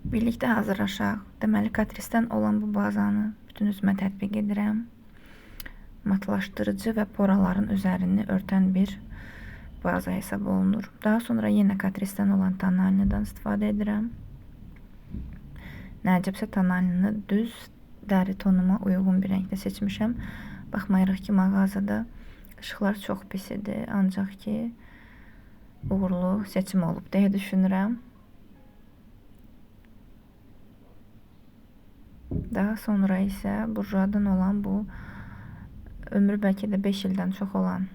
Birlikdə hazırlaşaq. Deməli, Catrice'dən olan bu bazanı bütün üzümə tətbiq edirəm. Matlaşdırıcı və poraların üzərini örtən bir baza hesab olunur. Daha sonra yenə Catrice'dən olan tonalinidən istifadə edirəm. Nəcəbsə tonalini düz dəri tonuma uyğun bir rəngdə seçmişəm. Baxmayaraq ki, mağazada işıqlar çox pis idi, ancaq ki, uğurlu seçim olub deyə düşünürəm. Daha sonra isə Burjuadan olan bu ömrü bəlkə də 5 ildən çox olan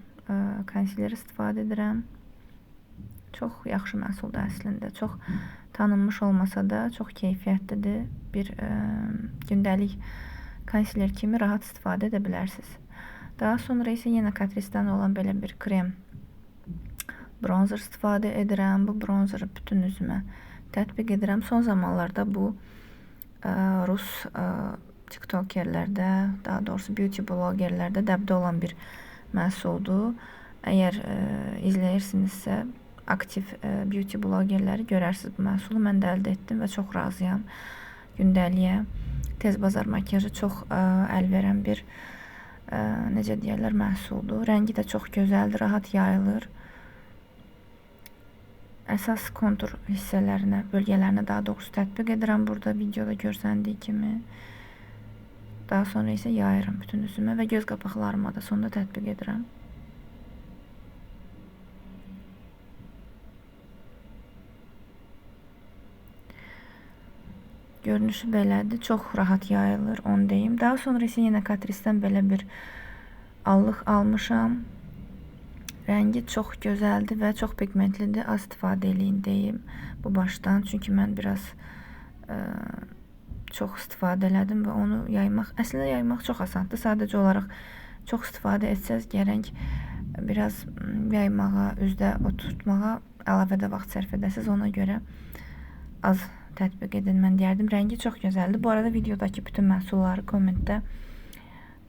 konsiler istifadə edirəm. Çox yaxşı məhsuldur əslində. Çox tanınmış olmasa da çox keyfiyyətlidir. Bir gündəlik konsiler kimi rahat istifadə edə bilərsiniz. Daha sonra isə yenə Catrice'dən olan belə bir krem bronzer istifadə edirəm. Bu bronzeri bütün üzümə tətbiq edirəm. Son zamanlarda bu Rus tiktokerlərdə, daha doğrusu beauty blogerlərdə dəbdə olan bir məhsuldur. Əgər izləyirsinizsə, aktiv beauty blogerləri görərsiniz bu məhsulu. Mən də əldə etdim və çox razıyam. Gündəliyə, tez bazar makyajı çox əl verən bir, necə deyərlər, məhsuldur. Rəngi də çox gözəldir, rahat yayılır. Əsas kontur hissələrinə, bölgələrinə daha doğrusu tətbiq edirəm burada videoda görsəndiyi kimi. Daha sonra isə yayıram bütün üzümə və göz qapaqlarıma da sonda tətbiq edirəm. Görünüşü belədir, çox rahat yayılır, onu deyim. Daha sonra isə yenə Catrice'dən belə bir allıq almışam. Rəngi çox gözəldir və çox pigmentlidir. Az istifadə eləyin deyim bu başdan. Çünki mən biraz çox istifadə elədim və onu yaymaq, əslində yaymaq çox asandır. Sadəcə olaraq çox istifadə etsəz gərək biraz yaymağa, üzdə oturtmağa əlavə də vaxt sərf edəsiz. Ona görə az tətbiq edin, mən deyərdim. Rəngi çox gözəldir. Bu arada videodakı bütün məhsulları kommentdə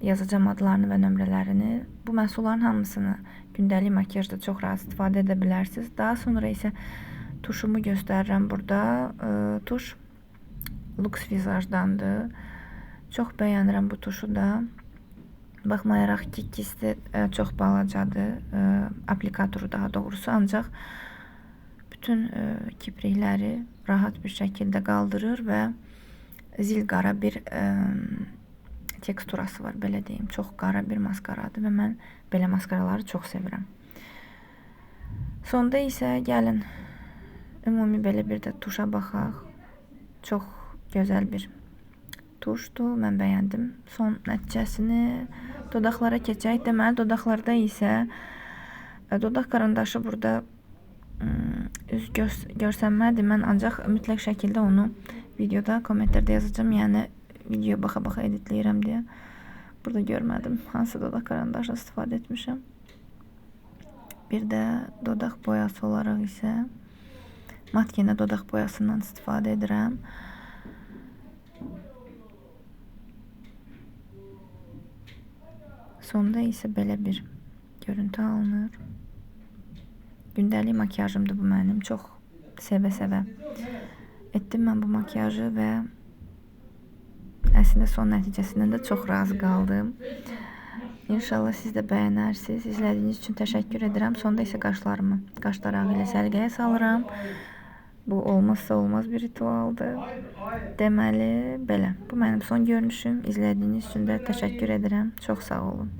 yazacağım adlarını və nömrələrini. Bu məhsulların hamısını gündəlik makyajda çox rahat istifadə edə bilərsiniz. Daha sonra isə tuşumu göstərirəm burada. Tuş Lux Visaj'dandır. Çox bəyənirəm bu tuşu da. Baxmayaraq ki, ikisi çox balacadır. Aplikatoru daha doğrusu, ancaq bütün kiprikləri rahat bir şəkildə qaldırır və zil qara bir teksturası var, belə deyim. Çox qara bir maskaradır və mən belə maskaraları çox sevirəm. Sonda isə gəlin ümumi belə bir də tuşa baxaq. Çox gözəl bir tuşdur, mən bəyəndim. Son nəticəsini dodaqlara keçək. Deməli, dodaqlarda isə dodaq karandaşı burada üz görsənmədir. Mən ancaq mütləq şəkildə onu videoda, kommentlərdə yazacağım. Yəni video baxa-baxa editləyirəm deyə. Burada görmədim hansı dodaq karandaşını istifadə etmişəm. Bir də dodaq boyası olaraq isə mat yenə dodaq boyasından istifadə edirəm. Sonda isə belə bir görüntü alınır. Gündəlik makyajımdır bu mənim. Çox sevə-sevə etdim mən bu makyajı və əslində son nəticəsindən də çox razı qaldım. İnşallah siz də bəyənərsiniz. İzlədiyiniz üçün təşəkkür edirəm. Sonda isə qaşlarımı qaş darağı ilə səliqəyə salıram. Bu olmazsa olmaz bir ritualdır. Deməli, belə. Bu mənim son görünüşüm. İzlədiyiniz üçün də təşəkkür edirəm. Çox sağ olun.